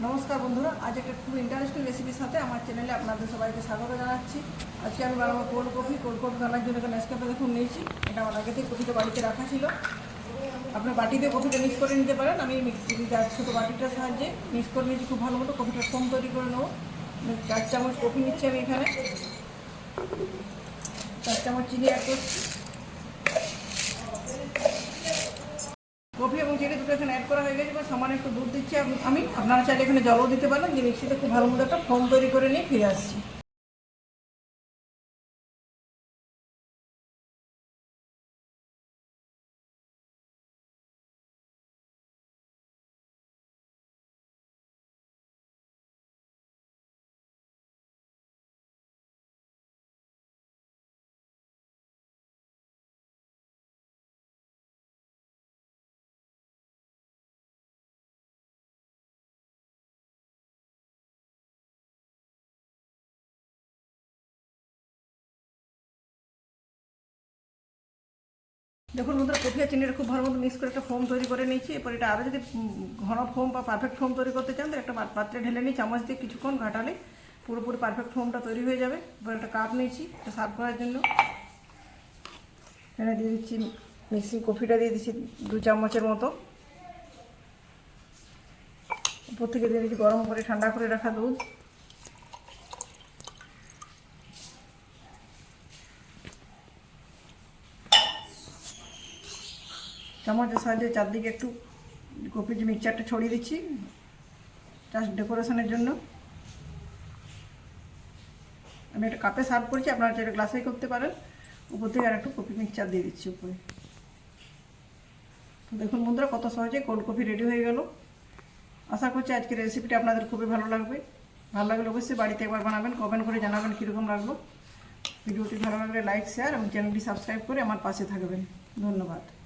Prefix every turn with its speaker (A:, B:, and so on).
A: নমস্কার বন্ধুরা, আজ একটা খুব ইন্টারেস্টিং রেসিপির সাথে আমার চ্যানেলে আপনাদের সবাইকে স্বাগত জানাচ্ছি। আজকে আমি বানাবো কোল্ড কফি বানানোর জন্য একটা নেসক্যাফে দেখুন নিয়েছি। এটা আমার আগে থেকে কফিটা বাড়িতে রাখা ছিল। আপনার বাটিতে কফিটা মিক্স করে নিতে পারেন। আমি ছোটো বাটিটার সাহায্যে মিক্স করে নিয়েছি খুব ভালো মতো। কফিটা ফোম তৈরি করে নেবো। 4 চামচ কফি নিচ্ছি আমি এখানে, 4 চামচ চিনি অ্যাড করছি। কফি এবং চিনি দুটো এখানে অ্যাড করা হয়ে গেছে। এবার সামান্য একটু দুধ দিচ্ছি আমি। আপনারা চাইলে এখানে জলও দিতে পারেন। যে মিক্সিতে খুব ভালো মতো একটা ফোম তৈরি করে নিয়ে ফিরে আসছি। দেখুন বন্ধুরা, কফি আর চিনিটা খুব ভালো মতো মিক্স করে একটা ফোম তৈরি করে নিয়েছি। এরপর এটা আরও যদি ঘন ফোম বা পারফেক্ট ফোম তৈরি করতে চান, তো একটা পাত্রে ঢেলে নিই। চামচ দিয়ে কিছুক্ষণ ঘাটালে পুরোপুরি পারফেক্ট ফোমটা তৈরি হয়ে যাবে। এবার একটা কাপ নিয়েছি এটা সার্ভ করার জন্য। এখানে দিয়ে দিচ্ছি মিক্সি কফিটা দিয়ে দিচ্ছি 2 চামচের মতো। উপর থেকে দিয়ে দিচ্ছি গরম করে ঠান্ডা করে রাখা দুধ। চামচের সাহায্যে চারদিকে একটু কফির যে মিক্সচারটা ছড়িয়ে দিচ্ছি জাস্ট ডেকোরেশনের জন্য। আমি একটা কাপে সার্ভ করছি, আপনারা যেটা গ্লাসে করতে পারেন। উপর থেকে আর একটু কফি মিক্সচার দিয়ে দিচ্ছি উপরে। তো দেখুন বন্ধুরা, কত সহজে কোল্ড কফি রেডি হয়ে গেল। আশা করছি আজকের রেসিপিটা আপনাদের খুবই ভালো লাগবে। ভালো লাগলে অবশ্যই বাড়িতে একবার বানাবেন, কমেন্ট করে জানাবেন কীরকম লাগলো। ভিডিওটি ভালো লাগলে লাইক, শেয়ার এবং চ্যানেলটি সাবস্ক্রাইব করে আমার পাশে থাকবেন। ধন্যবাদ।